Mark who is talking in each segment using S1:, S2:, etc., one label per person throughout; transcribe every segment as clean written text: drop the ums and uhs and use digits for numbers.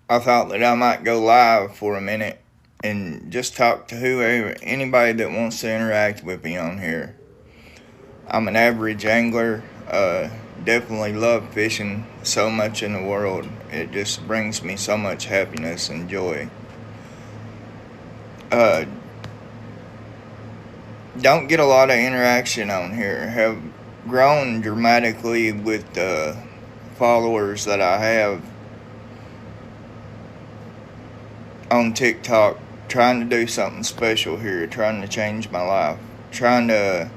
S1: I thought that I might go live for a minute and just talk to anybody that wants to interact with me on here. I'm an average angler. Definitely love fishing so much in the world. It just brings me so much happiness and joy. Uh, don't get a lot of interaction on here. Have grown dramatically with the followers that I have on TikTok, trying to do something special here, trying to change my life, trying to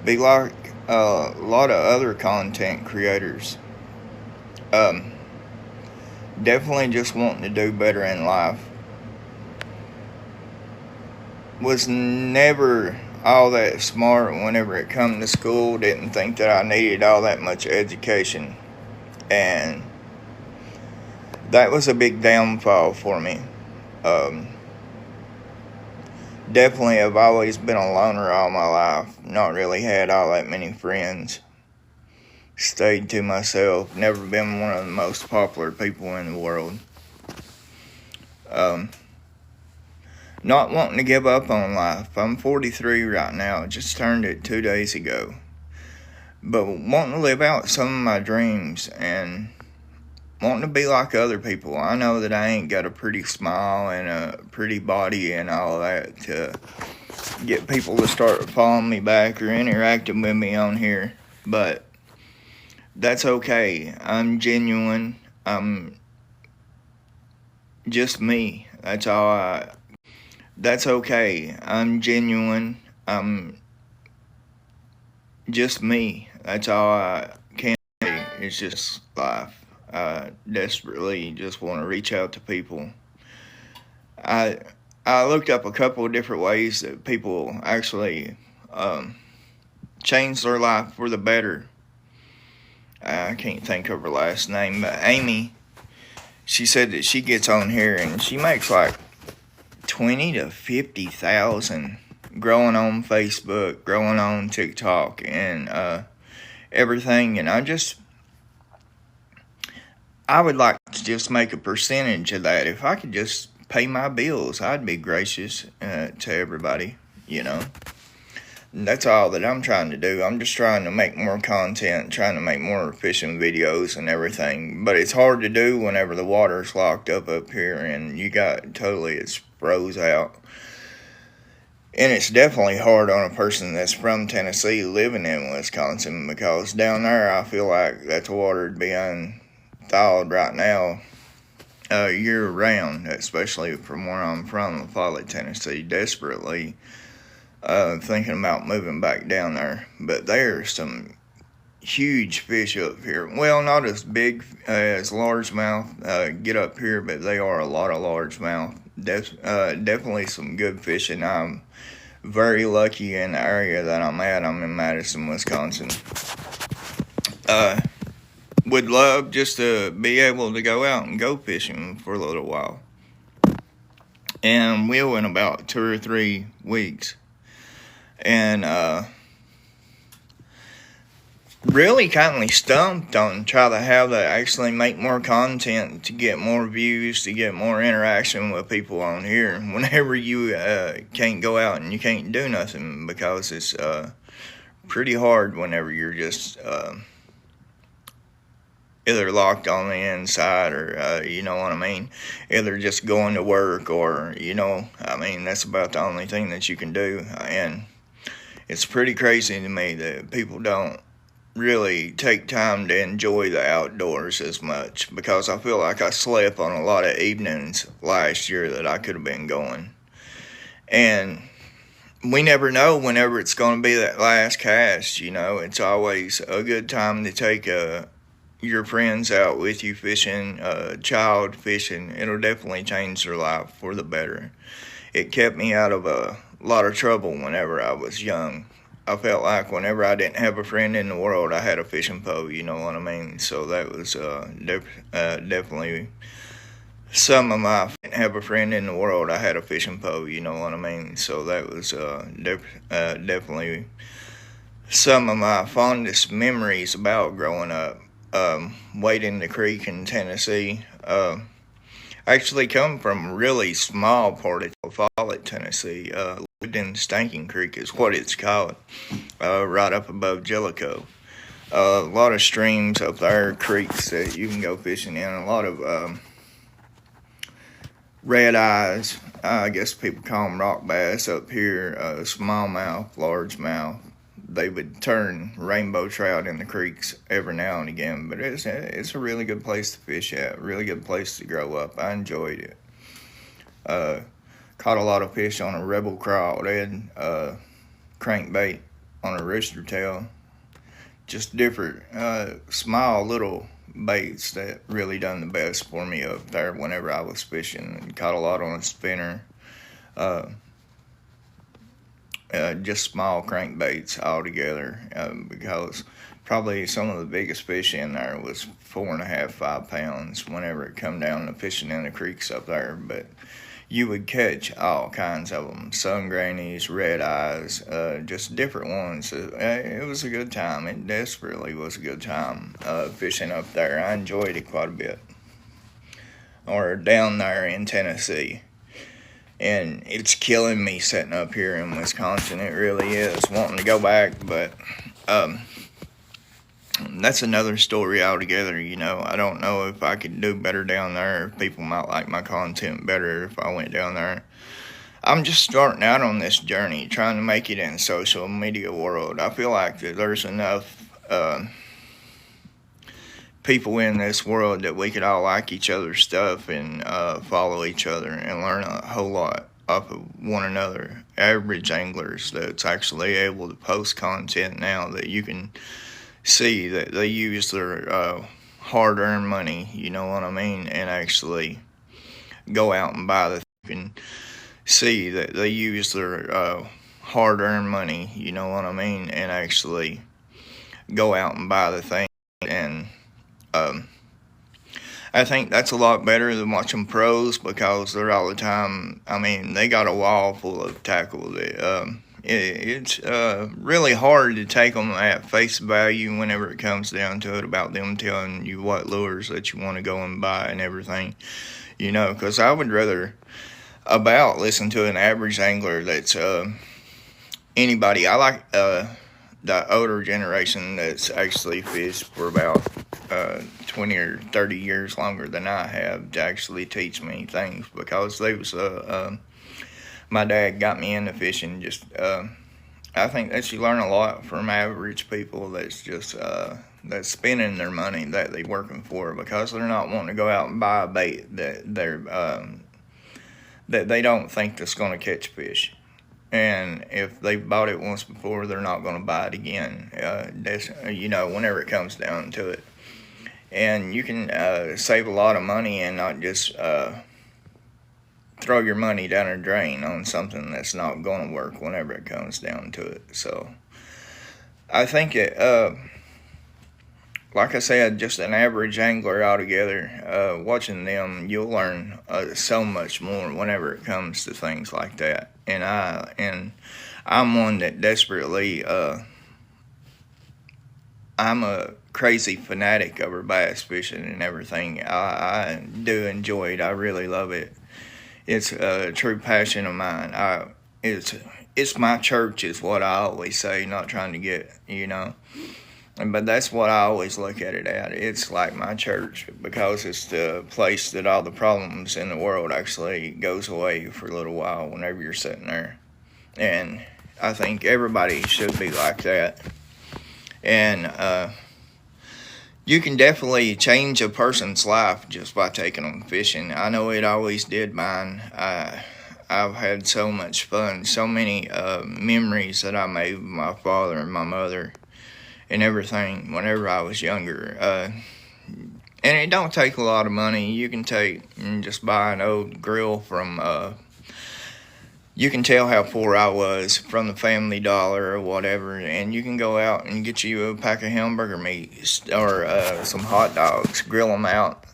S1: be like a lot of other content creators. Um, Definitely just wanting to do better in life. Was never all that smart whenever it come to school. Didn't think that I needed all that much education. And that was a big downfall for me. Um, Definitely have always been a loner all my life. Not really had all that many friends. Stayed to myself. Never been one of the most popular people in the world. Um, Not wanting to give up on life. I'm 43 right now. Just turned it 2 days ago. But wanting to live out some of my dreams and wanting to be like other people. I know that I ain't got a pretty smile and a pretty body and all that to get people to start following me back or interacting with me on here. But that's okay. I'm genuine. I'm just me. That's okay. I'm genuine. I'm just me. That's all I can say. It's just life. I desperately just want to reach out to people. I I looked up a couple of different ways that people actually um, change their life for the better. I can't think of her last name, but Amy. She said that she gets on here and she makes like 20 to 50,000 growing on Facebook, growing on TikTok, and everything. And I would like to just make a percentage of that. If I could just pay my bills, I'd be gracious to everybody, you know. And that's all that I'm trying to do. I'm just trying to make more content, trying to make more fishing videos and everything. But it's hard to do whenever the water's locked up here and it's froze out. And it's definitely hard on a person that's from Tennessee living in Wisconsin because down there I feel like that the water would be unthawed right now year round, especially from where I'm from, Follett, Tennessee, desperately thinking about moving back down there. But there's some huge fish up here. Well, not as big as largemouth get up here, but they are a lot of largemouth. Definitely some good fishing. I'm very lucky in the area that I'm at. I'm in Madison, Wisconsin. Uh, would love just to be able to go out and go fishing for a little while. And will in about 2 or 3 weeks. And really kind of stumped on try to have to actually make more content to get more views, to get more interaction with people on here. Whenever you can't go out and you can't do nothing because it's pretty hard whenever you're just either locked on the inside or you know what I mean, either just going to work or that's about the only thing that you can do. And it's pretty crazy to me that people don't really take time to enjoy the outdoors as much because I feel like I slept on a lot of evenings last year that I could have been going. And we never know whenever it's going to be that last cast, It's always a good time to take your friends out with you fishing, child fishing. It'll definitely change their life for the better. It kept me out of a lot of trouble whenever I was young. I felt like whenever I didn't have a friend in the world, I had a fishing pole, you know what I mean? So that was definitely some of my, didn't have a friend in the world, I had a fishing pole, you know what I mean? So that was definitely some of my fondest memories about growing up. Wading the creek in Tennessee. Actually come from a really small part of Follett, Tennessee. Lived in Stankin Creek is what it's called, right up above Jellicoe. A lot of streams up there, creeks that you can go fishing in. A lot of red eyes. I guess people call them rock bass up here. Smallmouth, largemouth. They would turn rainbow trout in the creeks every now and again, but it's a really good place to fish at. Really good place to grow up. I enjoyed it. Caught a lot of fish on a rebel crawdad, crankbait on a rooster tail. Just different, small little baits that really done the best for me up there whenever I was fishing. And caught a lot on a spinner. Just small crankbaits altogether, because probably some of the biggest fish in there was 4.5, 5 pounds whenever it come down to fishing in the creeks up there. But you would catch all kinds of them, sun grannies, red eyes, just different ones. It was a good time. It desperately was a good time fishing up there. I enjoyed it quite a bit. Or down there in Tennessee. And it's killing me sitting up here in Wisconsin. It really is. Wanting to go back, but that's another story altogether. I don't know if I could do better down there. If people might like my content better if I went down there. I'm just starting out on this journey, trying to make it in the social media world. I feel like that there's enough people in this world that we could all like each other's stuff and follow each other and learn a whole lot off of one another. Average anglers that's actually able to post content now that you can see that they use their hard-earned money, you know what I mean, and actually go out and buy the you can see that they use their hard-earned money, you know what I mean, and actually go out and buy the thing. And I think that's a lot better than watching pros, because they're all the time. I mean, they got a wall full of tackle. It's really hard to take them at face value whenever it comes down to it, about them telling you what lures that you want to go and buy and everything. Because I would rather listen to an average angler that's anybody. I like the older generation that's actually fished for about 20 or 30 years longer than I have, to actually teach me things, because they was my dad got me into fishing. Just I think that you learn a lot from average people that's just that's spending their money that they working for, because they're not wanting to go out and buy a bait that they don't think that's going to catch fish. And if they bought it once before, they're not going to buy it again. Whenever it comes down to it. And you can save a lot of money and not just throw your money down a drain on something that's not going to work whenever it comes down to it. So I think like I said, just an average angler altogether, watching them, you'll learn so much more whenever it comes to things like that. And I'm one that desperately, I'm a crazy fanatic over bass fishing and everything. I do enjoy it. I really love it. It's a true passion of mine. It's my church, is what I always say. Not trying to get, but that's what I always look at it at. It's like my church, because it's the place that all the problems in the world actually goes away for a little while whenever you're sitting there. And I think everybody should be like that. And you can definitely change a person's life just by taking them fishing. I know it always did mine. I've had so much fun, so many memories that I made with my father and my mother and everything whenever I was younger. And it don't take a lot of money. You can take and just buy an old grill from, you can tell how poor I was, from the Family Dollar or whatever, and you can go out and get you a pack of hamburger meat or some hot dogs, grill them out,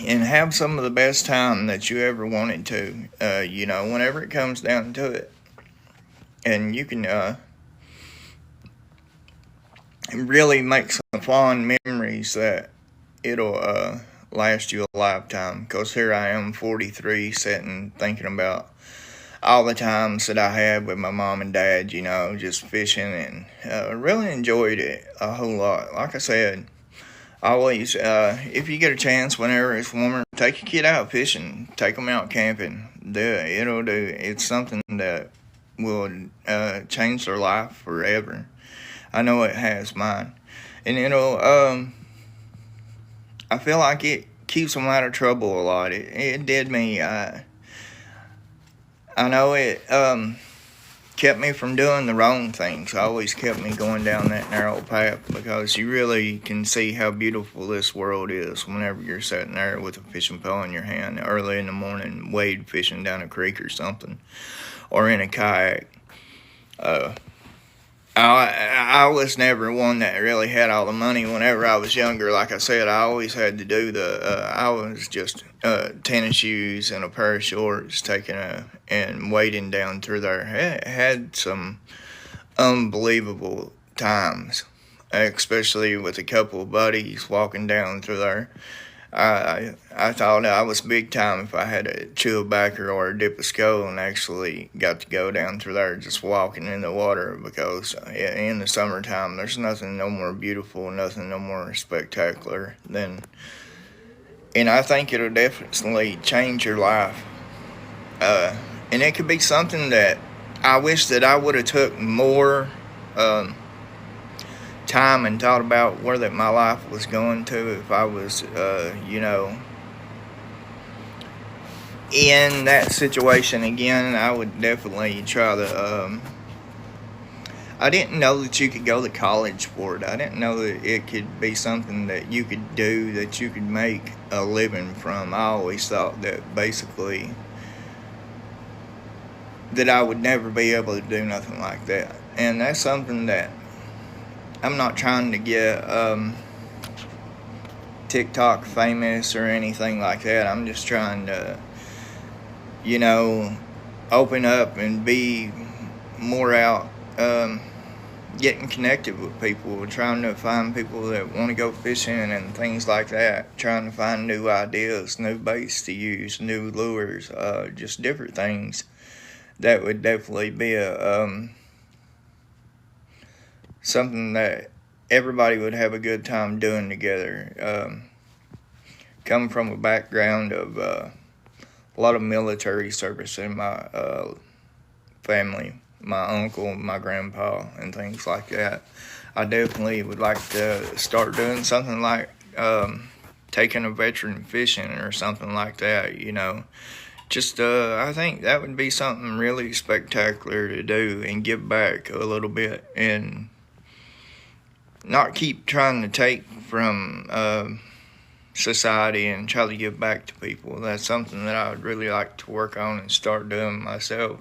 S1: and have some of the best time that you ever wanted to, whenever it comes down to it. And you can really make some fond memories that it'll last you a lifetime. Because here I am, 43, sitting thinking about all the times that I had with my mom and dad, just fishing, and really enjoyed it a whole lot. Like I said, always, if you get a chance, whenever it's warmer, take your kid out fishing, take them out camping. Do it. It's something that will change their life forever. I know it has mine. And I feel like it keeps them out of trouble a lot. It did me. I know it kept me from doing the wrong things. Always kept me going down that narrow path, because you really can see how beautiful this world is whenever you're sitting there with a fishing pole in your hand early in the morning, wade fishing down a creek or something, or in a kayak. I was never one that really had all the money whenever I was younger. Like I said, I always had to do I was just tennis shoes and a pair of shorts, and wading down through there. Had some unbelievable times, especially with a couple of buddies walking down through there. I thought I was big time if I had a chew backer or a dip of skull and actually got to go down through there just walking in the water, because in the summertime there's nothing no more beautiful, nothing no more spectacular than, and I think it'll definitely change your life. And it could be something that I wish that I would have took more time and thought about where that my life was going to if I was, in that situation again. I would definitely try to. I didn't know that you could go to college for it. I didn't know that it could be something that you could do, that you could make a living from. I always thought that basically that I would never be able to do nothing like that. And that's something that I'm not trying to get TikTok famous or anything like that. I'm just trying to, open up and be more out, getting connected with people, trying to find people that want to go fishing and things like that, trying to find new ideas, new baits to use, new lures, just different things. That would definitely be something that everybody would have a good time doing together. Coming from a background of a lot of military service in my family, my uncle, my grandpa, and things like that, I definitely would like to start doing something like taking a veteran fishing or something like that, Just, I think that would be something really spectacular to do and give back a little bit, and not keep trying to take from society and try to give back to people. That's something that I would really like to work on and start doing myself.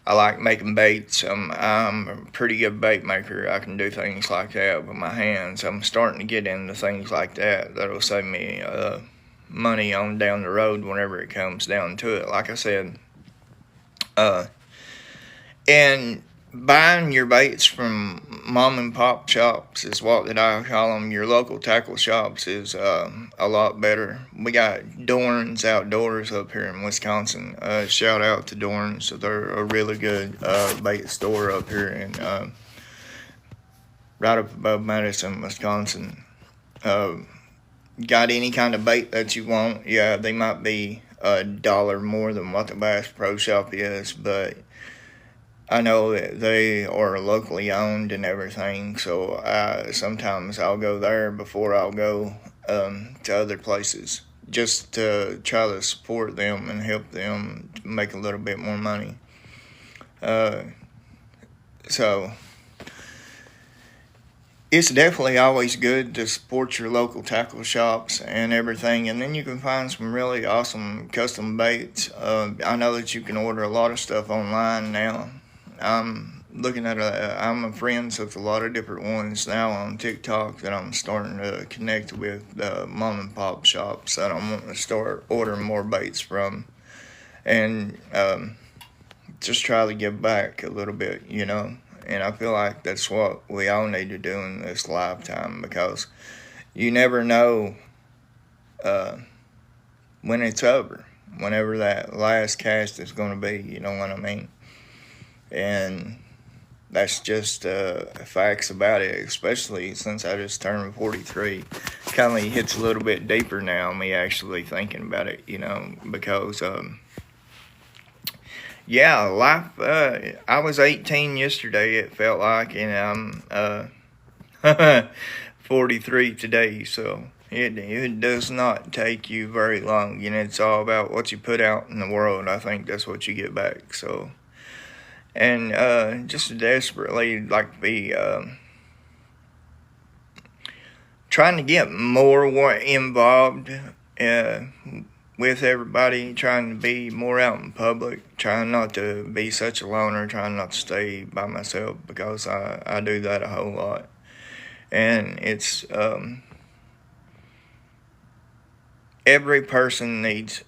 S1: I like making baits. I'm a pretty good bait maker. I can do things like that with my hands. I'm starting to get into things like that. That'll save me money on down the road whenever it comes down to it. Like I said, and buying your baits from mom and pop shops is what that I call them. Your local tackle shops is a lot better. We got Dorn's Outdoors up here in Wisconsin. Shout out to Dorn's. They're a really good bait store up here in right up above Madison, Wisconsin. Got any kind of bait that you want? Yeah, they might be $1 more than what the Bass Pro Shop is, but I know that they are locally owned and everything, so sometimes I'll go there before I'll go to other places, just to try to support them and help them to make a little bit more money. So it's definitely always good to support your local tackle shops and everything, and then you can find some really awesome custom baits. I know that you can order a lot of stuff online now. I'm friends with a lot of different ones now on TikTok that I'm starting to connect with, mom and pop shops that I'm wanting to start ordering more baits from, and just try to give back a little bit, And I feel like that's what we all need to do in this lifetime, because you never know when it's over, whenever that last cast is going to be, you know what I mean? And that's just facts about it, especially since I just turned 43. Kind of hits a little bit deeper now, me actually thinking about it, you know, because, yeah, life, I was 18 yesterday, it felt like, and I'm 43 today, so it does not take you very long. You know, it's all about what you put out in the world. I think that's what you get back, so. And just desperately like to be trying to get more involved with everybody, trying to be more out in public, trying not to be such a loner, trying not to stay by myself, because I do that a whole lot. And it's every person needs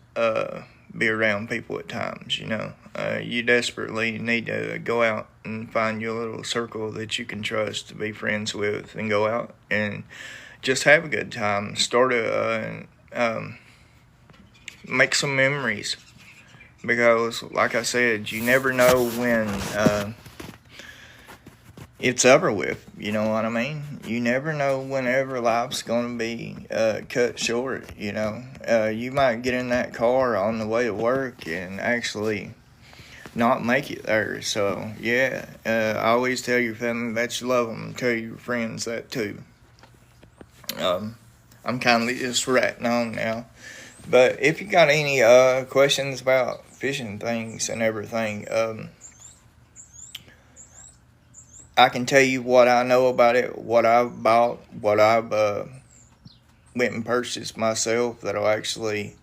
S1: be around people at times, you know. You desperately need to go out and find your little circle that you can trust to be friends with, and go out and just have a good time. Start make some memories, because, like I said, you never know when it's over with. You know what I mean? You never know whenever life's going to be cut short, you know. You might get in that car on the way to work and actually not make it there. So, yeah, I always tell your family that you love them. Tell your friends that too. I'm kind of just ratting on now. But if you got any questions about fishing things and everything, I can tell you what I know about it, what I've bought, what I've went and purchased myself that'll actually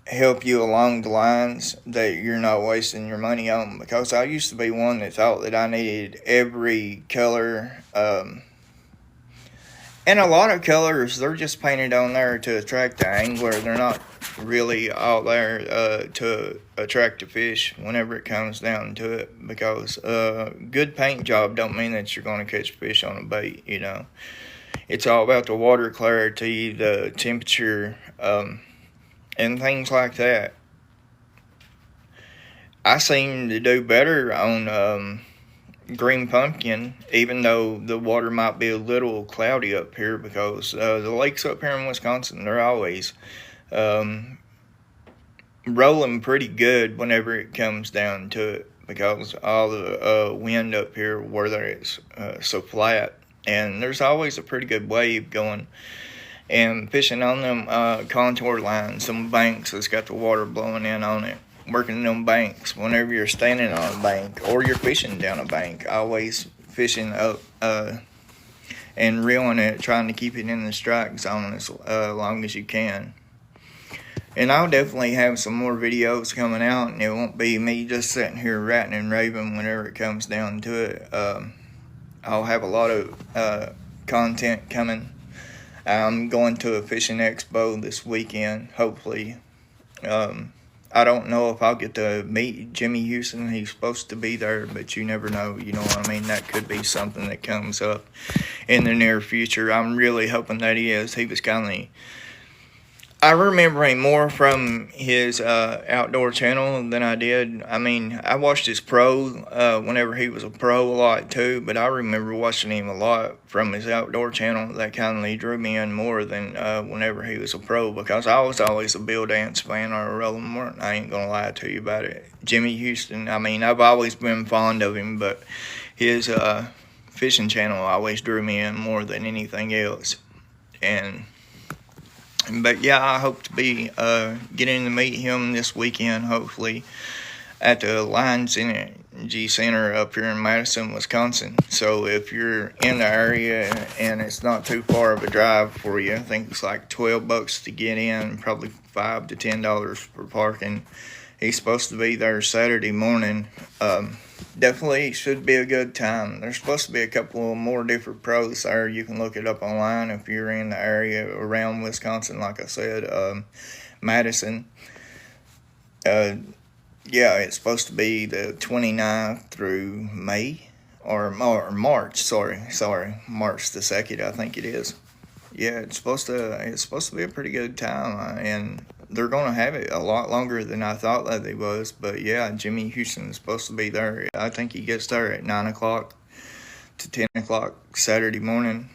S1: help you along the lines that you're not wasting your money on. Because I used to be one that thought that I needed every color. And a lot of colors, they're just painted on there to attract the angler. They're not really out there to attract the fish whenever it comes down to it. Because good paint job don't mean that you're going to catch fish on a bait, you know. It's all about the water clarity, the temperature, and things like that. I seem to do better on green pumpkin, even though the water might be a little cloudy up here, because the lakes up here in Wisconsin, they're always rolling pretty good whenever it comes down to it, because all the wind up here where it's so flat, and there's always a pretty good wave going. And fishing on them contour lines, some banks that's got the water blowing in on it, working them banks, whenever you're standing on a bank or you're fishing down a bank, always fishing up and reeling it, trying to keep it in the strike zone as long as you can. And I'll definitely have some more videos coming out, and it won't be me just sitting here ratting and raving whenever it comes down to it. I'll have a lot of content coming. I'm going to a fishing expo this weekend, hopefully. I don't know if I'll get to meet Jimmy Houston. He's supposed to be there, but you never know. You know what I mean? That could be something that comes up in the near future. I'm really hoping that he is. He was kind of... I remember him more from his outdoor channel than I did. I mean, I watched his pro whenever he was a pro a lot too, but I remember watching him a lot from his outdoor channel. That kind of drew me in more than whenever he was a pro, because I was always a Bill Dance fan or a Roland Martin. I ain't gonna lie to you about it. Jimmy Houston, I mean, I've always been fond of him, but his fishing channel always drew me in more than anything else. But yeah, I hope to be getting to meet him this weekend, hopefully, at the Lions Energy Center up here in Madison, Wisconsin. So if you're in the area and it's not too far of a drive for you, I think it's like $12 to get in, probably $5 to $10 for parking. He's supposed to be there Saturday morning. Definitely should be a good time. There's supposed to be a couple more different pros there. You can look it up online if you're in the area around Wisconsin, like I said, Madison. Yeah, it's supposed to be the 29th through May, or March, sorry, March the 2nd, I think it is. Yeah, it's supposed to be a pretty good time, and they're gonna have it a lot longer than I thought that they was. But yeah, Jimmy Houston's supposed to be there. I think he gets there at 9 o'clock to 10 o'clock Saturday morning,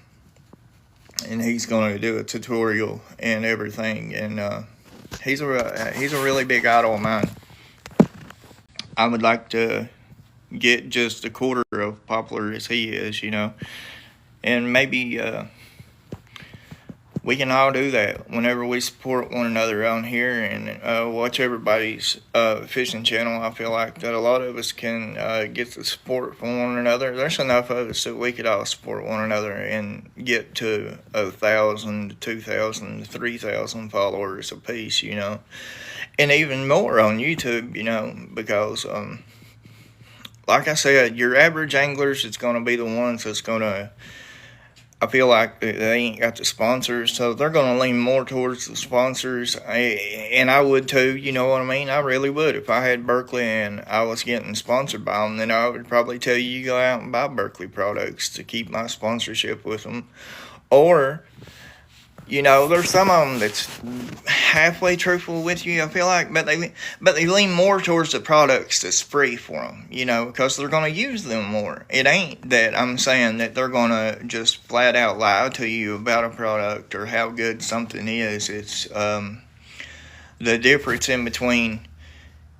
S1: and he's gonna do a tutorial and everything. And he's a really big idol of mine. I would like to get just a quarter of popular as he is, and maybe we can all do that whenever we support one another on here and watch everybody's fishing channel. I feel like that a lot of us can get the support from one another. There's enough of us that we could all support one another and get to 1,000 to 2,000 to 3,000 followers apiece, and even more on YouTube, because like I said, your average anglers is going to be the ones that's going to, I feel like they ain't got the sponsors, so they're going to lean more towards the sponsors, and I would too, you know what I mean? I really would. If I had Berkley and I was getting sponsored by them, then I would probably tell you go out and buy Berkley products to keep my sponsorship with them. Or, there's some of them that's halfway truthful with you, I feel like, but they lean more towards the products that's free for them, because they're going to use them more. It ain't that I'm saying that they're going to just flat out lie to you about a product or how good something is. It's the difference in between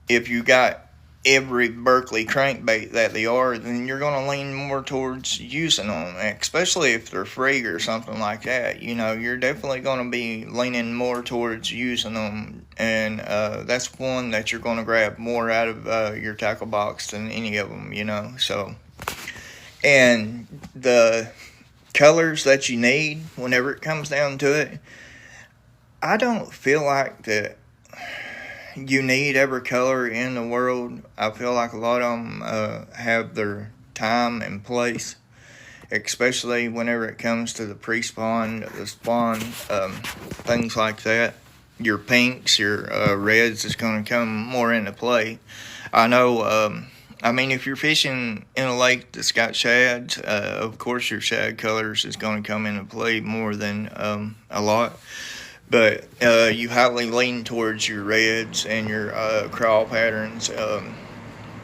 S1: if you got every Berkley crankbait that they are, then you're going to lean more towards using them, especially if they're free or something like that. You're definitely going to be leaning more towards using them, and that's one that you're going to grab more out of your tackle box than any of them, so. And the colors that you need whenever it comes down to it, I don't feel like that you need every color in the world. I feel like a lot of them have their time and place, especially whenever it comes to the pre-spawn, the spawn, things like that. Your pinks, your reds is going to come more into play. I know, if you're fishing in a lake that's got shads, of course your shad colors is going to come into play more than a lot. But you highly lean towards your reds and your crawl patterns,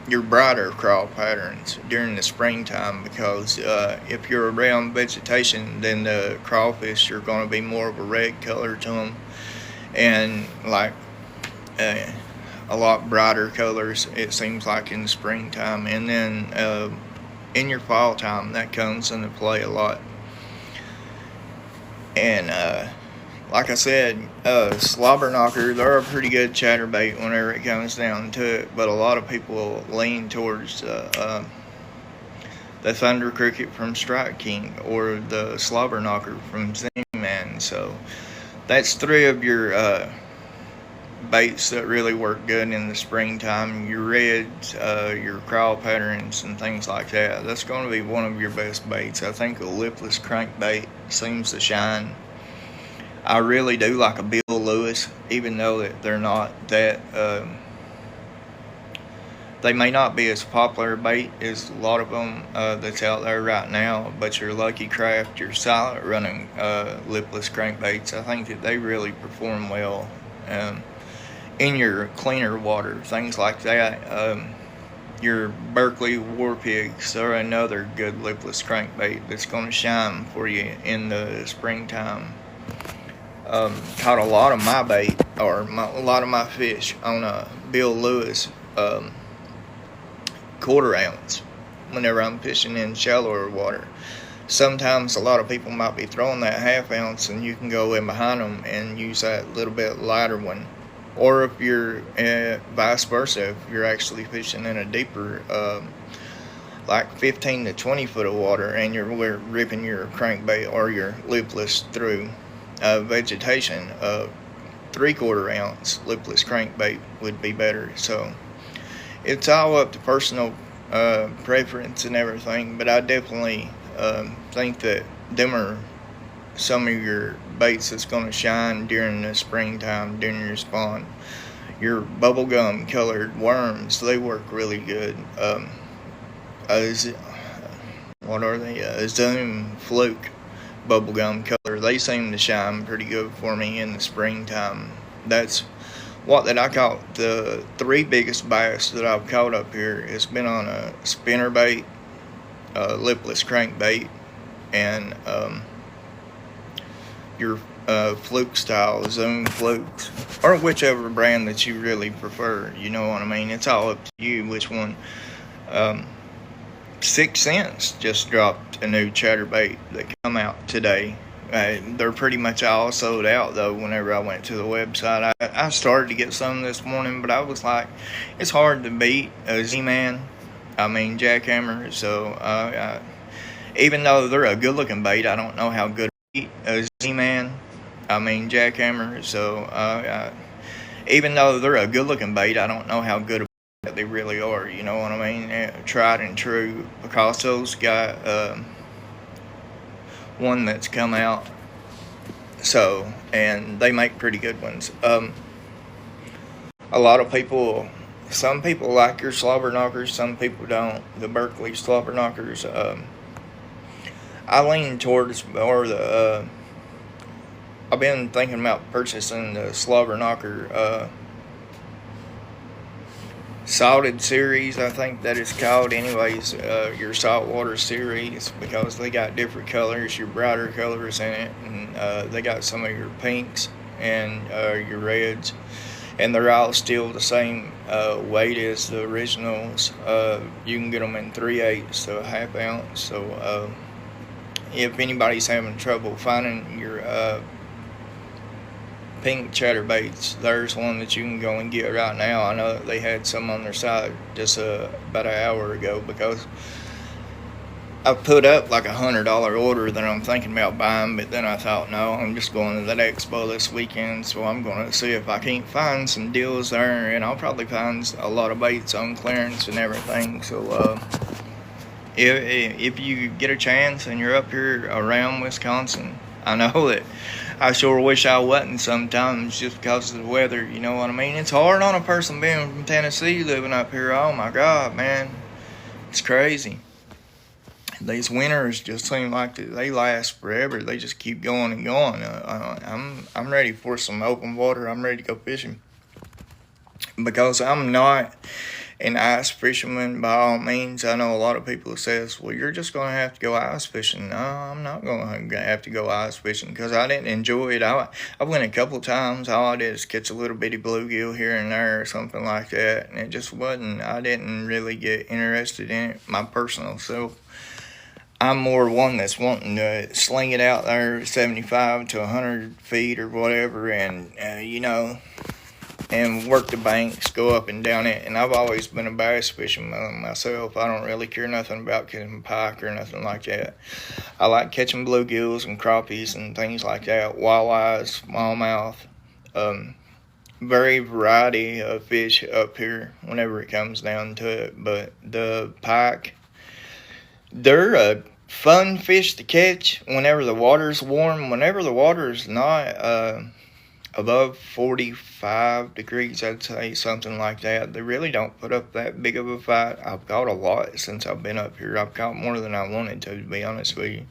S1: your brighter crawl patterns during the springtime, because if you're around vegetation, then the crawfish are going to be more of a red color to them, and like a lot brighter colors, it seems like, in the springtime. And then in your fall time, that comes into play a lot. And like I said, slobber knocker, they're a pretty good chatterbait whenever it comes down to it, but a lot of people lean towards the Thunder Cricket from Strike King or the slobber knocker from Z-Man. So that's three of your baits that really work good in the springtime. Your reds, your crawl patterns, and things like that. That's going to be one of your best baits. I think a lipless crankbait seems to shine. I really do like a Bill Lewis, even though that they're not that, they may not be as popular bait as a lot of them that's out there right now, but your Lucky Craft, your silent running lipless crankbaits, I think that they really perform well in your cleaner water, things like that. Your Berkley War Pigs are another good lipless crankbait that's going to shine for you in the springtime. Caught a lot of my bait, or a lot of my fish, on a Bill Lewis quarter ounce whenever I'm fishing in shallower water. Sometimes a lot of people might be throwing that half ounce, and you can go in behind them and use that little bit lighter one. Or if you're vice versa, if you're actually fishing in a deeper like 15 to 20 foot of water, and you're ripping your crankbait or your lipless through vegetation, 3/4 ounce lipless crankbait would be better. So it's all up to personal preference and everything, but I definitely think that them are some of your baits that's going to shine during the springtime, during your spawn. Your bubblegum colored worms, they work really good. What are they? Zoom Fluke bubblegum color. They seem to shine pretty good for me in the springtime. That's what that I caught. The three biggest bass that I've caught up here has been on a spinner bait, a lipless crankbait, and your fluke style Zoom flukes, or whichever brand that you really prefer. You know what I mean? It's all up to you which one. 6 Cents just dropped a new chatterbait that come out today. They're pretty much all sold out though. Whenever I went to the website, I started to get some this morning, but I was like, it's hard to beat a Z-Man. I mean jackhammer. So even though they're a good-looking bait, I don't know how good a Z-Man. I mean jackhammer. So even though they're a good-looking bait, I don't know how good they really are. You know what I mean? Tried and true. Picasso's got one that's come out. So, and they make pretty good ones. A lot of people, some people like your slobber knockers, some people don't. The Berkley slobber knockers. I lean towards more the. I've been thinking about purchasing the slobber knocker salted series, I think that is called. Anyways, your saltwater series, because they got different colors, your brighter colors in it, and they got some of your pinks and your reds, and they're all still the same weight as the originals. You can get them in 3/8 to a half ounce. So if anybody's having trouble finding your pink chatterbaits, there's one that you can go and get right now. I know they had some on their site just about an hour ago, because I put up like $100 order that I'm thinking about buying, but then I thought, no, I'm just going to that expo this weekend, so I'm going to see if I can't find some deals there, and I'll probably find a lot of baits on clearance and everything. So if you get a chance and you're up here around Wisconsin, I know that I sure wish I wasn't sometimes, just because of the weather, you know what I mean? It's hard on a person being from Tennessee living up here. Oh my God, man. It's crazy. These winters just seem like they last forever. They just keep going and going. I'm ready for some open water. I'm ready to go fishing. Because I'm not an ice fisherman by all means. I know a lot of people says, well, you're just going to have to go ice fishing. No, I'm not going to have to go ice fishing, because I didn't enjoy it. I went a couple times. All I did is catch a little bitty bluegill here and there or something like that, and it just wasn't, I didn't really get interested in it, my personal self. I'm more one that's wanting to sling it out there 75 to 100 feet or whatever, and and work the banks, go up and down it. And I've always been a bass fisherman myself. I don't really care nothing about catching pike or nothing like that. I like catching bluegills and crappies and things like that, walleyes, smallmouth, very variety of fish up here whenever it comes down to it. But the pike, they're a fun fish to catch whenever the water's warm. Whenever the water's not above 45 degrees, I'd say, something like that, they really don't put up that big of a fight. I've caught a lot since I've been up here. I've caught more than I wanted to be honest with you.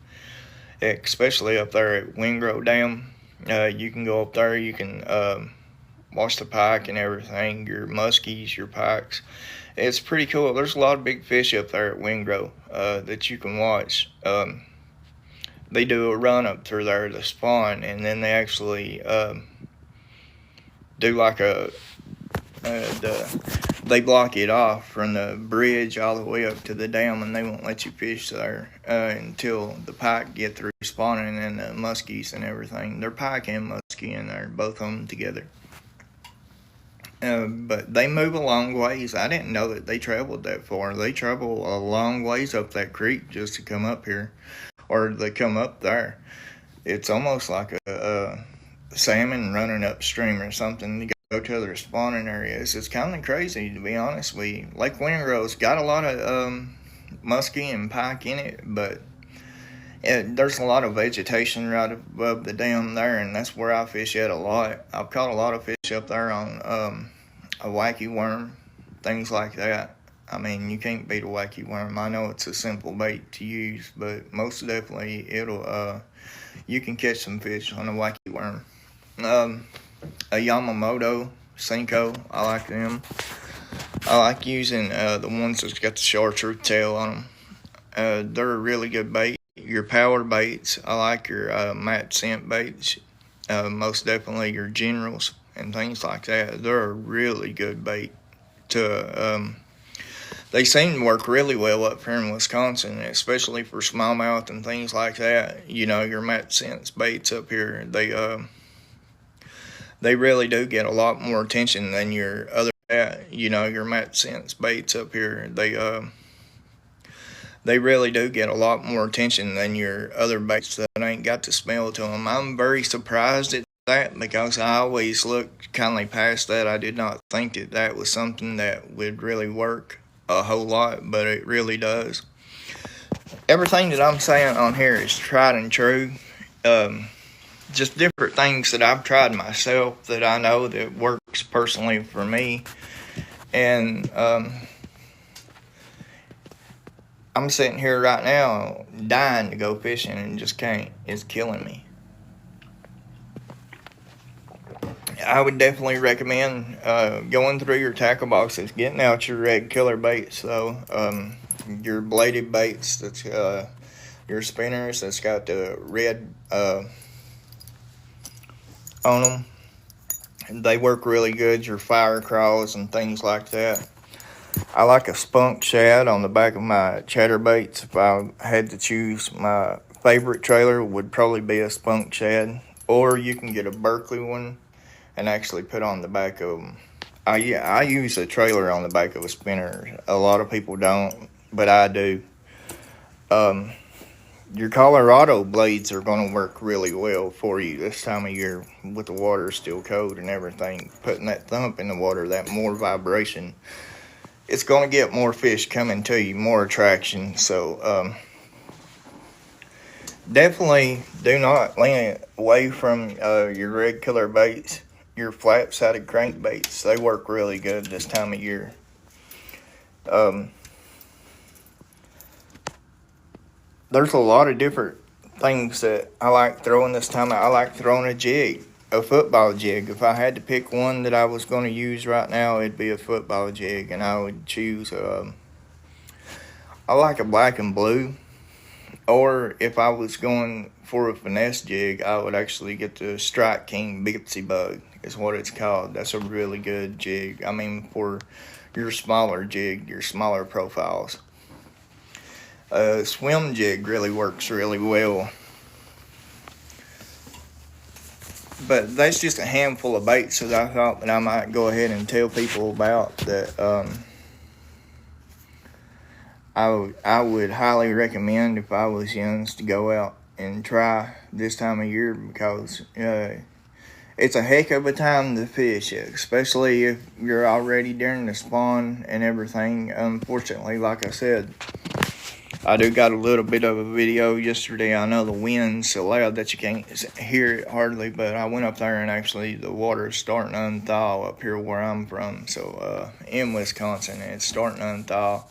S1: Especially up there at Wingrove Dam. You can go up there, you can watch the pike and everything, your muskies, your pikes. It's pretty cool. There's a lot of big fish up there at Wingrove that you can watch. They do a run up through there to spawn, and then they actually do like they block it off from the bridge all the way up to the dam, and they won't let you fish there until the pike get through spawning, and the muskies and everything. They're pike and muskie in there, both of them together. But they move a long ways. I didn't know that they traveled that far. They travel a long ways up that creek just to come up here, or they come up there. It's almost like a salmon running upstream or something to go to their spawning areas. It's kind of crazy, to be honest with you. Lake Wingrove's got a lot of muskie and pike in it, but there's a lot of vegetation right above the dam there, and that's where I fish at a lot. I've caught a lot of fish up there on a wacky worm, things like that. I mean, you can't beat a wacky worm. I know it's a simple bait to use, but most definitely you can catch some fish on a wacky worm. A Yamamoto Senko, I like them. I like using the ones that's got the chartreuse tail on them. They're a really good bait. Your power baits, I like your matte scent baits. Most definitely your generals and things like that. They're a really good bait to. They seem to work really well up here in Wisconsin, especially for smallmouth and things like that. You know, your matte scent baits up here, they really do get a lot more attention than your other. You know, your matte scent baits up here, they really do get a lot more attention than your other baits that ain't got the smell to them. I'm very surprised at that because I always looked kindly past that. I did not think that that was something that would really work a whole lot, but it really does. Everything that I'm saying on here is tried and true. Just different things that I've tried myself that I know that works personally for me. And I'm sitting here right now dying to go fishing and just can't. It's killing me. I would definitely recommend going through your tackle boxes, getting out your red killer baits, though. Your bladed baits, that's your spinners that's got the red on them. They work really good. Your fire crawls and things like that. I like a spunk shad on the back of my chatterbaits. If I had to choose, my favorite trailer would probably be a spunk shad. Or you can get a Berkley one and actually put on the back of them. I use a trailer on the back of a spinner. A lot of people don't, but I do. Your Colorado blades are going to work really well for you this time of year with the water still cold and everything. Putting that thump in the water, that more vibration, it's going to get more fish coming to you, more attraction. So definitely do not lean away from your red killer baits, your flat-sided crankbaits. They work really good this time of year. There's a lot of different things that I like throwing this time. I like throwing a jig, a football jig. If I had to pick one that I was going to use right now, it'd be a football jig, and I would choose. I like a black and blue, or if I was going for a finesse jig, I would actually get the Strike King Bitsy Bug, is what it's called. That's a really good jig. I mean, for your smaller jig, your smaller profiles. Swim jig really works really well. But that's just a handful of baits that I thought that I might go ahead and tell people about that I would highly recommend if I was young to go out and try this time of year, because it's a heck of a time to fish, especially if you're already during the spawn and everything. Unfortunately, like I said, I do got a little bit of a video yesterday. I know the wind's so loud that you can't hear it hardly, but I went up there and actually the water is starting to unthaw up here where I'm from. So in Wisconsin, it's starting to unthaw,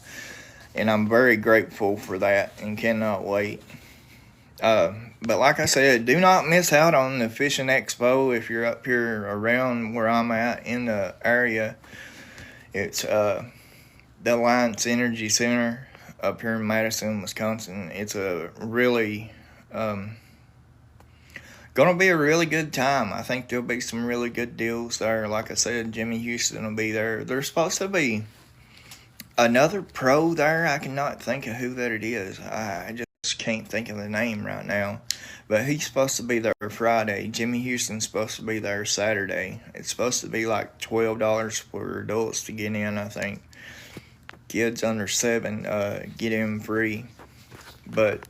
S1: and I'm very grateful for that and cannot wait. But like I said, do not miss out on the Fishing Expo if you're up here around where I'm at in the area. It's the Alliance Energy Center up here in Madison, Wisconsin. It's a really gonna be a really good time. I think there'll be some really good deals there. Like I said, Jimmy Houston will be there. There's supposed to be another pro there. I cannot think of who that it is. I just can't think of the name right now. But he's supposed to be there Friday. Jimmy Houston's supposed to be there Saturday. It's supposed to be like $12 for adults to get in, I think. Kids under 7 get in free. But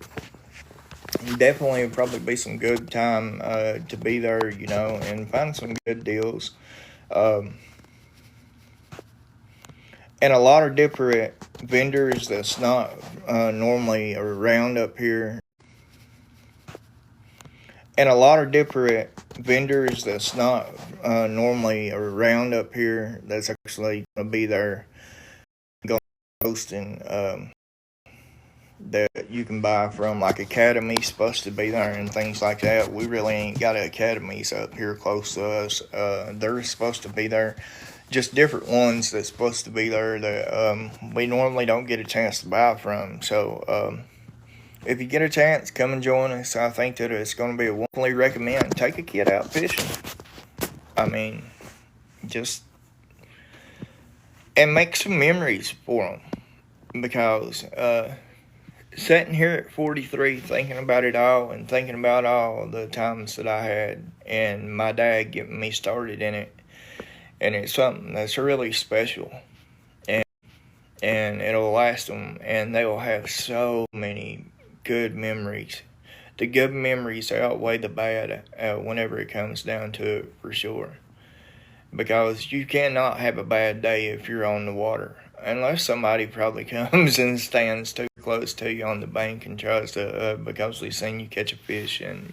S1: definitely will probably be some good time to be there, you know, and find some good deals. And a lot of different vendors that's not normally around up here. And a lot of different vendors that's not normally around up here that's actually going to be there posting that you can buy from, like Academy supposed to be there and things like that. We really ain't got academies up here close to us. They're supposed to be there, just different ones that's supposed to be there that we normally don't get a chance to buy from. So if you get a chance, come and join us. I think that it's going to be a wonderfully recommend. Take a kid out fishing. I mean, just and make some memories for them, because sitting here at 43 thinking about it all and thinking about all the times that I had and my dad getting me started in it, and it's something that's really special, and it'll last them, and they will have so many good memories. The good memories outweigh the bad whenever it comes down to it, for sure. Because you cannot have a bad day if you're on the water, unless somebody probably comes and stands too close to you on the bank and tries to, because they've seen you catch a fish and,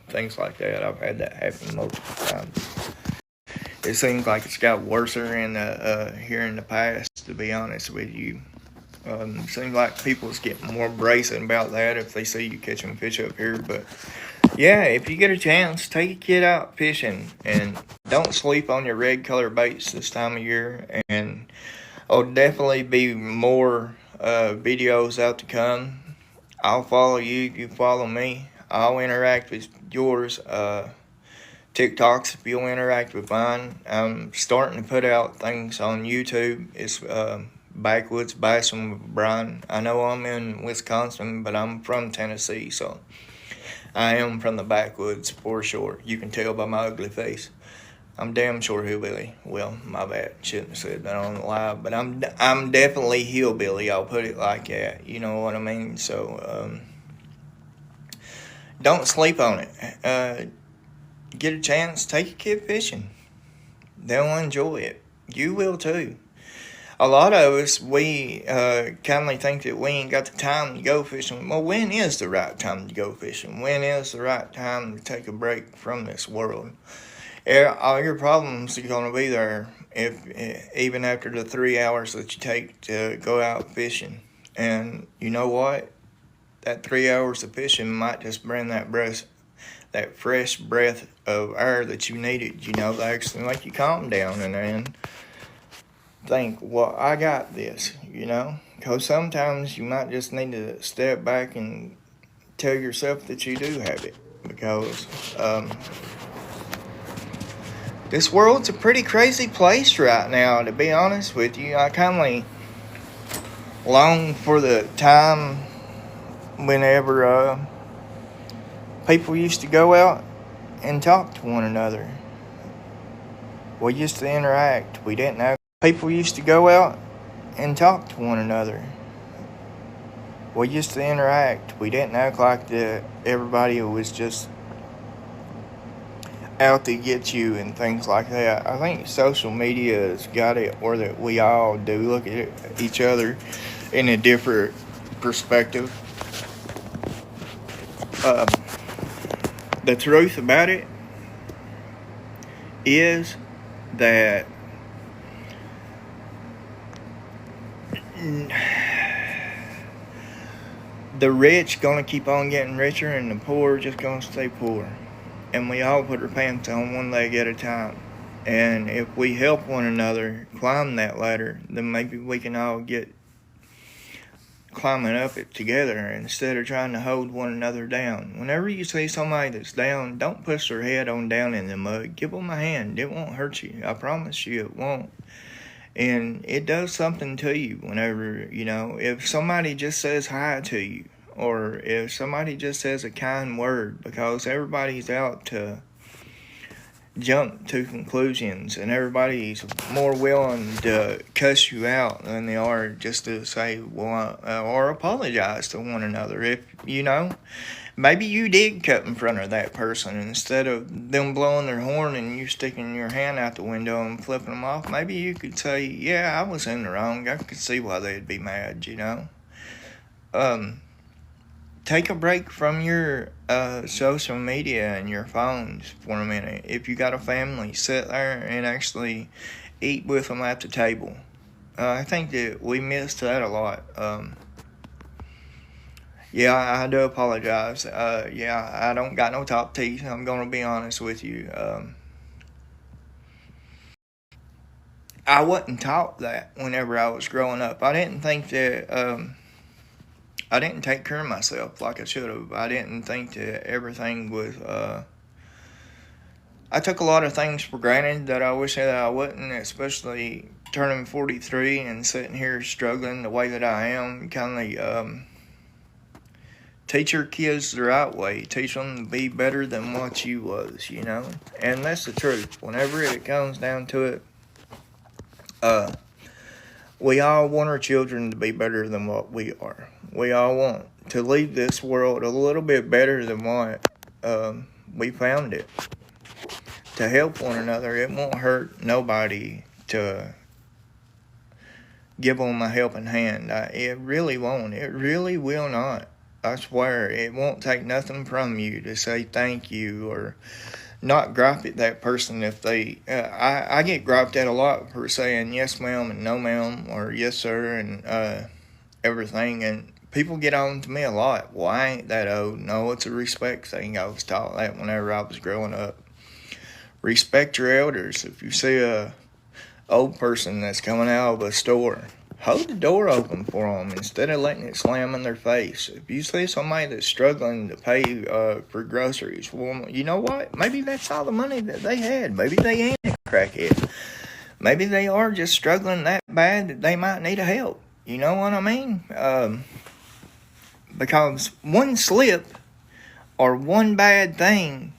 S1: things like that. I've had that happen multiple times. It seems like it's got worse here in the past, to be honest with you. Seems like people's getting more brazen about that if they see you catching fish up here. But yeah, if you get a chance, take a kid out fishing, and don't sleep on your red color baits this time of year. And there'll definitely be more videos out to come. I'll follow you, you follow me. I'll interact with yours. TikToks, if you'll interact with mine. I'm starting to put out things on YouTube. It's Backwoods Bassin with Brian. I know I'm in Wisconsin, but I'm from Tennessee, so I am from the backwoods for sure. You can tell by my ugly face. I'm damn sure hillbilly. Well, my bad. Shouldn't have said that on the live, but I'm definitely hillbilly. I'll put it like that. You know what I mean? So don't sleep on it. Get a chance, take a kid fishing. They'll enjoy it. You will too. A lot of us, we kind of think that we ain't got the time to go fishing. Well, when is the right time to go fishing? When is the right time to take a break from this world? All your problems are going to be there even after the 3 hours that you take to go out fishing. And you know what? That 3 hours of fishing might just bring that fresh breath of air that you needed, to actually make you calm down and then think, well, I got this, because sometimes you might just need to step back and tell yourself that you do have it, because this world's a pretty crazy place right now, to be honest with you. I kind of long for the time whenever people used to go out and talk to one another. We used to interact. We didn't have... People used to go out and talk to one another. We used to interact. We didn't act like that everybody was just out to get you and things like that. I think social media has got it where that we all do look at each other in a different perspective. The truth about it is that the rich gonna keep on getting richer and the poor just gonna stay poor. And we all put our pants on one leg at a time. And if we help one another climb that ladder, then maybe we can all get climbing up it together instead of trying to hold one another down. Whenever you see somebody that's down, don't push their head on down in the mud. Give them a hand. It won't hurt you. I promise you it won't. And it does something to you whenever, if somebody just says hi to you, or if somebody just says a kind word, because everybody's out to jump to conclusions, and everybody's more willing to cuss you out than they are just to say, well, or apologize to one another. If, maybe you did cut in front of that person, instead of them blowing their horn and you sticking your hand out the window and flipping them off, maybe you could say, yeah, I was in the wrong. I could see why they'd be mad, Take a break from your social media and your phones for a minute. If you got a family, sit there and actually eat with them at the table. I think that we missed that a lot. Yeah, I do apologize. Yeah, I don't got no top teeth. I'm gonna be honest with you. I wasn't taught that whenever I was growing up. I didn't think that. I didn't take care of myself like I should have. I didn't think that everything was. I took a lot of things for granted that I wish that I wouldn't, especially turning 43 and sitting here struggling the way that I am. Kind of teach your kids the right way. Teach them to be better than what you was, you know? And that's the truth. Whenever it comes down to it, we all want our children to be better than what we are. We all want to leave this world a little bit better than what we found it. To help one another, it won't hurt nobody to give them a helping hand. It really won't. It really will not. I swear, it won't take nothing from you to say thank you or not gripe at that person if they. I get griped at a lot for saying yes ma'am and no ma'am or yes sir and everything, and people get on to me a lot. Well, I ain't that old. No, it's a respect thing. I was taught that whenever I was growing up. Respect your elders. If you see a old person that's coming out of a store, hold the door open for them instead of letting it slam in their face. If you see somebody that's struggling to pay for groceries, well, you know what? Maybe that's all the money that they had. Maybe they ain't a crackhead. Maybe they are just struggling that bad that they might need a help. You know what I mean? Because one slip or one bad thing,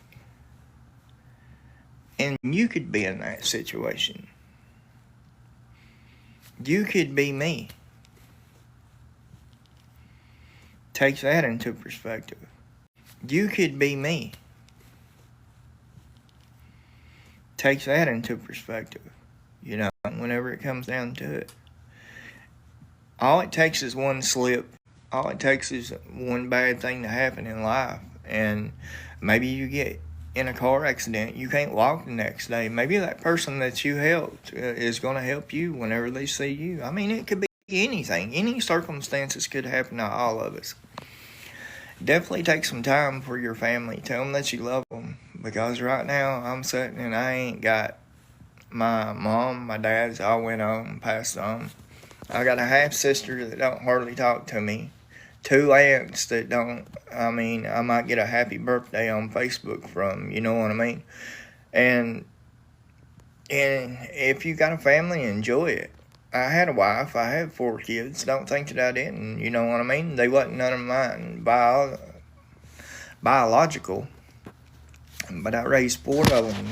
S1: and you could be in that situation. You could be me. Take that into perspective. You could be me. Take that into perspective. You know, whenever it comes down to it. All it takes is one slip. All it takes is one bad thing to happen in life. And maybe you get in a car accident, you can't walk the next day. Maybe that person that you helped is going to help you whenever they see you. I mean, it could be anything. Any circumstances could happen to all of us. Definitely take some time for your family. Tell them that you love them. Because right now, I'm sitting and I ain't got my mom, my dad's all went on and passed on. I got a half-sister that don't hardly talk to me. 2 aunts that don't, I mean, I might get a happy birthday on Facebook from, you know what I mean? And if you got a family, enjoy it. I had a wife, I had 4 kids, don't think that I didn't, you know what I mean? They wasn't none of mine biological, but I raised 4 of them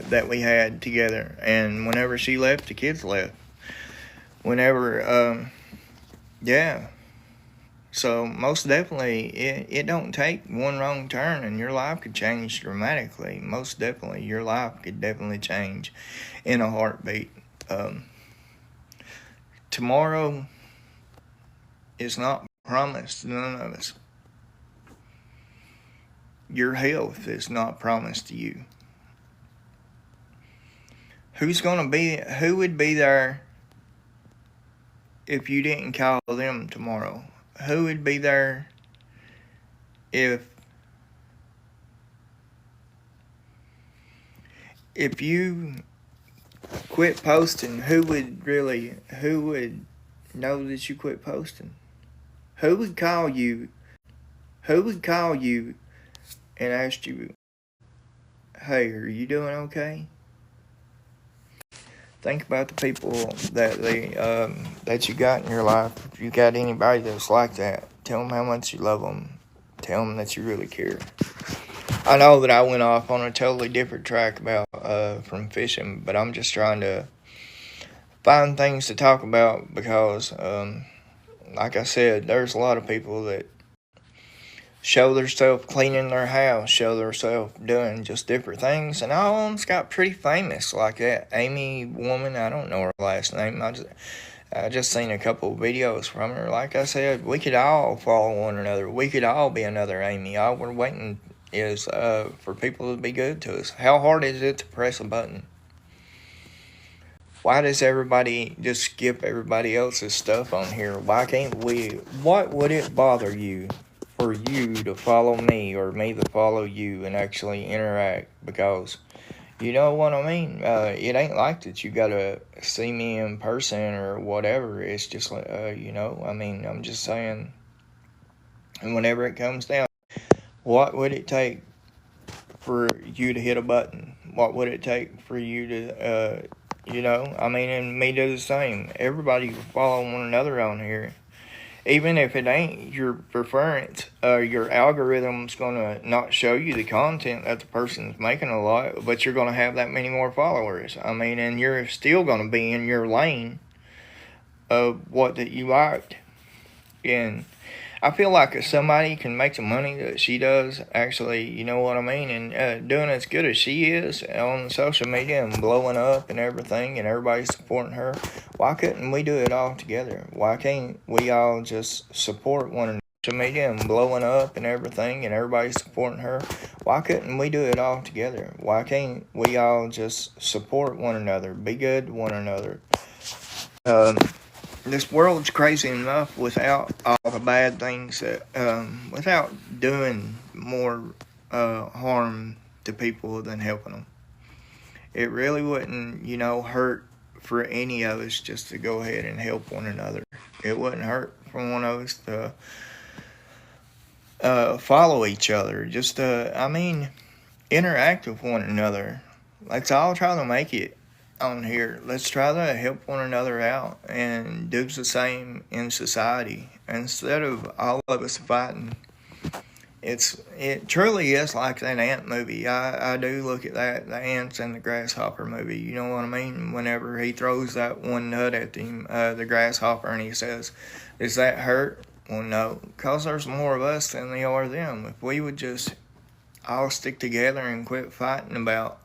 S1: that we had together, and whenever she left, the kids left. Whenever, yeah. So most definitely, it don't take one wrong turn and your life could change dramatically. Most definitely, your life could definitely change in a heartbeat. Tomorrow is not promised to none of us. Your health is not promised to you. Who would be there if you didn't call them tomorrow? Who would be there if you quit posting? Who would know that you quit posting? Who would call you and ask you, hey, are you doing okay? Think about the people that you got in your life. If you got anybody that's like that, tell them how much you love them. Tell them that you really care. I know that I went off on a totally different track about from fishing, but I'm just trying to find things to talk about because, like I said, there's a lot of people that show themselves cleaning their house, show themselves doing just different things, and all of them's got pretty famous like that. Amy woman, I don't know her last name. I just seen a couple of videos from her. Like I said, we could all follow one another. We could all be another Amy. All we're waiting is for people to be good to us. How hard is it to press a button? Why does everybody just skip everybody else's stuff on here? Why can't we? What would it bother you for you to follow me or me to follow you and actually interact? Because you know what I mean? It ain't like that you gotta see me in person or whatever. It's just like, I mean, I'm just saying, and whenever it comes down, what would it take for you to hit a button? What would it take for you to, I mean, and me do the same. Everybody can follow one another on here. Even if it ain't your preference, your algorithm's gonna not show you the content that the person's making a lot, but you're gonna have that many more followers. I mean, and you're still gonna be in your lane of what that you liked. And I feel like if somebody can make the money that she does, actually, you know what I mean, and doing as good as she is on social media and blowing up and everything, and everybody's supporting her, why couldn't we do it all together? Why can't we all just support one another? Social media and blowing up and everything, and everybody's supporting her. Why couldn't we do it all together? Why can't we all just support one another, be good to one another? This world's crazy enough without all the bad things that, without doing more harm to people than helping them. It really wouldn't, hurt for any of us just to go ahead and help one another. It wouldn't hurt for one of us to follow each other. Just interact with one another. Let's all try to make it on here. Let's try to help one another out and do the same in society instead of all of us fighting. It truly is like that ant movie. I do look at that, the ants and the grasshopper movie. You know what I mean? Whenever he throws that one nut at him, the grasshopper, and he says, "Does that hurt?" Well, no, because there's more of us than there are them. If we would just all stick together and quit fighting about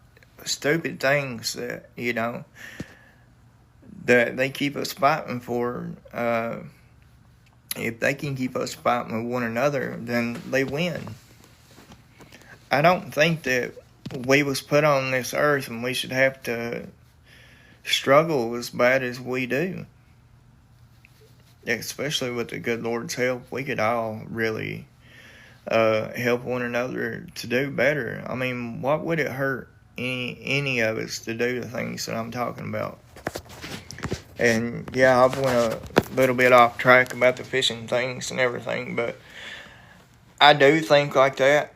S1: stupid things that that they keep us fighting for, if they can keep us fighting with one another, then they win. I don't think that we was put on this earth and we should have to struggle as bad as we do. Especially with the good Lord's help, we could all really help one another to do better. I mean, what would it hurt any of us to do the things that I'm talking about? And yeah, I've went a little bit off track about the fishing things and everything, but I do think like that.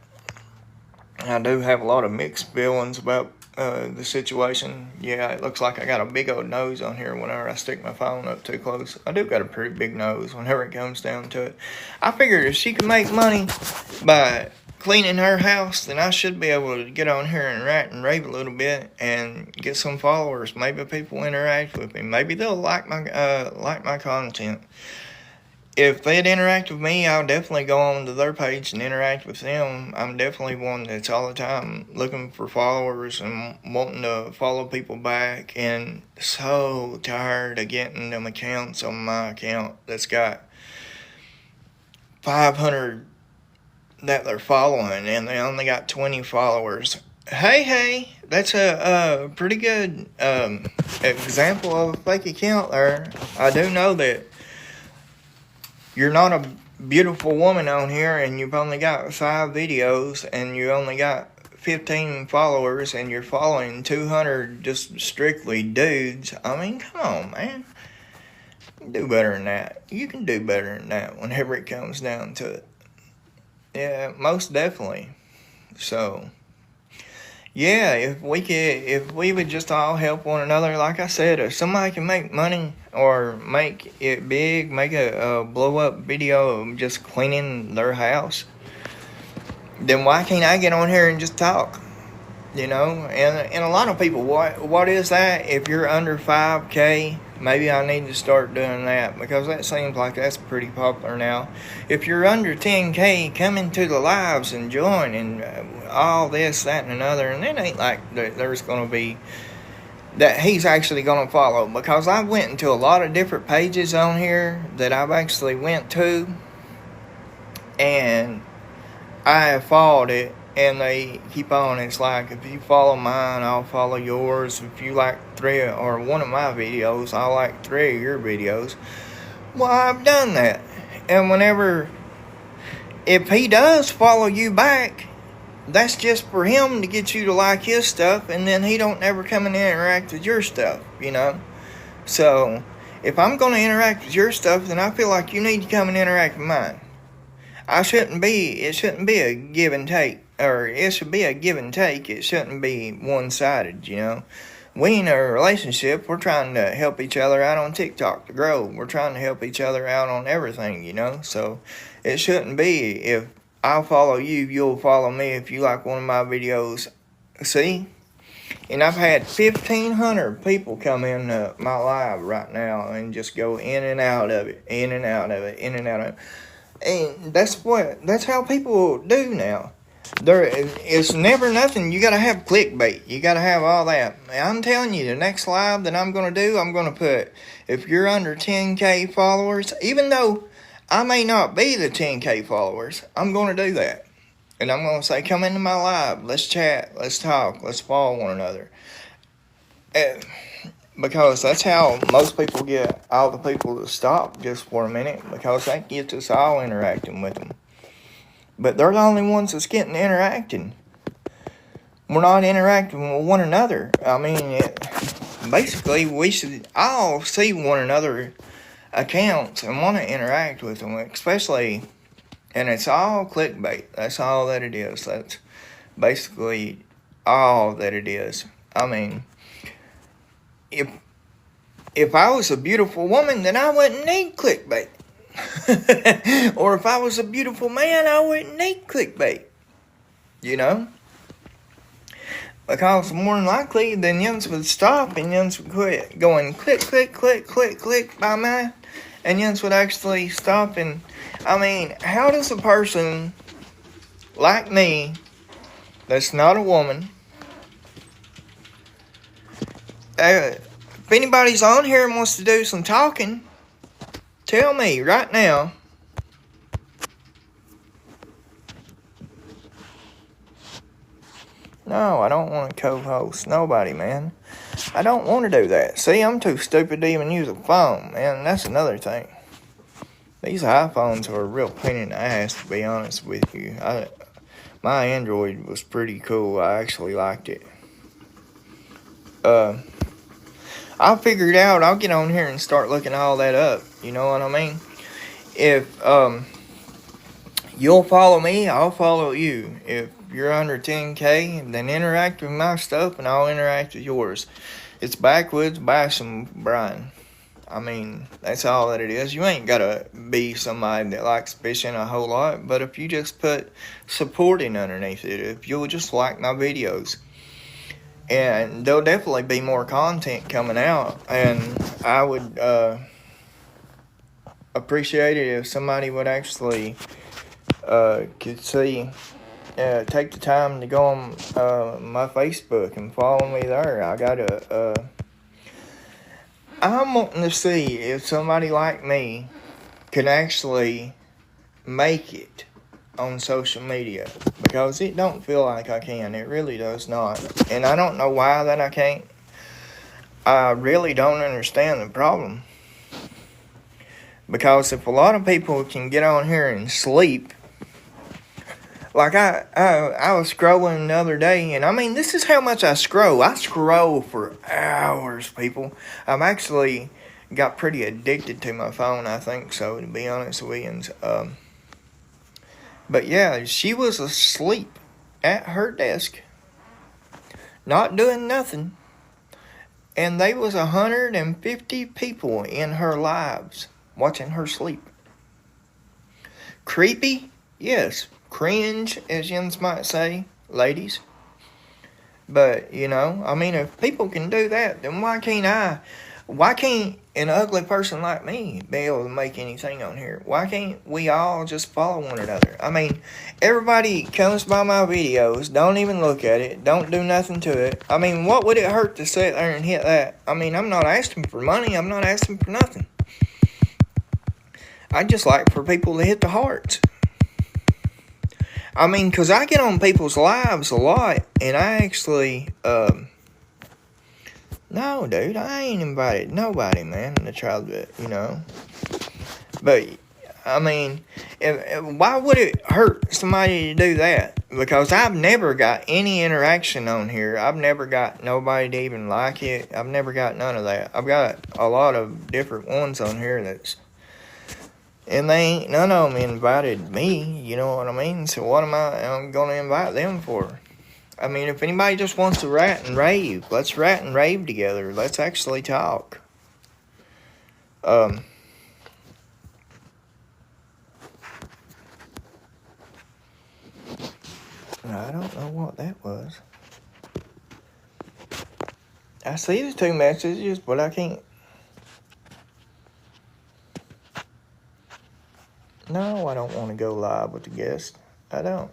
S1: I do have a lot of mixed feelings about the situation. Yeah, it looks like I got a big old nose on here whenever I stick my phone up too close. I do got a pretty big nose whenever it comes down to it. I figured if she can make money by cleaning her house, then I should be able to get on here and rant and rave a little bit and get some followers. Maybe people interact with me. Maybe they'll like my content. If they'd interact with me, I'll definitely go on to their page and interact with them. I'm definitely one that's all the time looking for followers and wanting to follow people back, and so tired of getting them accounts on my account that's got 500 that they're following and they only got 20 followers. Hey, that's a pretty good example of a fake account there. I do know that you're not a beautiful woman on here and you've only got 5 videos and you only got 15 followers and you're following 200 just strictly dudes. I mean, come on, man. You can do better than that. You can do better than that whenever it comes down to it. Yeah, most definitely. So, yeah, if we would just all help one another, like I said, if somebody can make money or make it big, make a blow up video of just cleaning their house, then why can't I get on here and just talk? And a lot of people, what is that? If you're under 5K, maybe I need to start doing that, because that seems like that's pretty popular now. If you're under 10K, come into the lives and join and all this, that, and another. And it ain't like there's going to be that he's actually going to follow, because I went into a lot of different pages on here that I've actually went to, and I have followed it, and they keep on. It's like, if you follow mine, I'll follow yours. If you like one of my videos, I'll like 3 of your videos. Well, I've done that. And if he does follow you back, that's just for him to get you to like his stuff, and then he don't ever come and interact with your stuff, So, if I'm going to interact with your stuff, then I feel like you need to come and interact with mine. It shouldn't be a give and take, or it should be a give and take. It shouldn't be one-sided, We in a relationship, we're trying to help each other out on TikTok to grow. We're trying to help each other out on everything, So, it shouldn't be, if I'll follow you, you'll follow me if you like one of my videos. See? And I've had 1,500 people come in my live right now and just go in and out of it, in and out of it, in and out of it. And that's how people do now. It's never nothing. You got to have clickbait. You got to have all that. I'm telling you, the next live that I'm going to do, I'm going to put, if you're under 10K followers, even though I may not be the 10K followers, I'm going to do that. And I'm going to say, come into my live. Let's chat. Let's talk. Let's follow one another. Because that's how most people get all the people to stop just for a minute. Because that gets us all interacting with them. But they're the only ones that's getting interacting. We're not interacting with one another. I mean, basically, we should all see one another accounts and want to interact with them, especially, and it's all clickbait. That's all that it is. That's basically all that it is. I mean, if I was a beautiful woman, then I wouldn't need clickbait. Or if I was a beautiful man, I wouldn't need clickbait. Because more than likely, then yums would stop and yums would quit going click, click, click, click, click by mine. And yums would actually stop. And I mean, how does a person like me, that's not a woman, if anybody's on here and wants to do some talking, tell me right now. No, I don't want to co-host nobody, man. I don't want to do that. See, I'm too stupid to even use a phone, man. That's another thing. These iPhones are a real pain in the ass, to be honest with you. My Android was pretty cool. I actually liked it. I'll figure it out. I'll get on here and start looking all that up. You know what I mean? If you'll follow me, I'll follow you. If you're under 10K, then interact with my stuff and I'll interact with yours. It's Backwoods Basham Brian. I mean, that's all that it is. You ain't gotta be somebody that likes fishing a whole lot, but if you just put supporting underneath it, if you'll just like my videos, and there'll definitely be more content coming out, and I would appreciate it if somebody would actually could see, take the time to go on my Facebook and follow me there. I'm wanting to see if somebody like me can actually make it on social media, because it don't feel like I can. It really does not. And I don't know why that I can't. I really don't understand the problem. Because if a lot of people can get on here and sleep, like I was scrolling the other day, and I mean, this is how much I scroll. I scroll for hours, people. I've actually got pretty addicted to my phone, I think so, to be honest with you. But yeah, she was asleep at her desk, not doing nothing. And there was 150 people in her lives watching her sleep. Creepy? Yes. Cringe, as yins might say, ladies. But, I mean, if people can do that, then why can't an ugly person like me be able to make anything on here? Why can't we all just follow one another? I mean, everybody comes by my videos, don't even look at it, don't do nothing to it. I mean, what would it hurt to sit there and hit that? I mean, I'm not asking for money, I'm not asking for nothing. I'd just like for people to hit the hearts. I mean, because I get on people's lives a lot, and I actually, no, dude, I ain't invited nobody, man, to try to, you know. But, I mean, why would it hurt somebody to do that? Because I've never got any interaction on here. I've never got nobody to even like it. I've never got none of that. I've got a lot of different ones on here and they ain't none of them invited me, you know what I mean? So what am I'm going to invite them for? I mean, if anybody just wants to rant and rave, let's rant and rave together. Let's actually talk. I don't know what that was. I see the 2 messages, but I can't. No, I don't want to go live with the guest. I don't.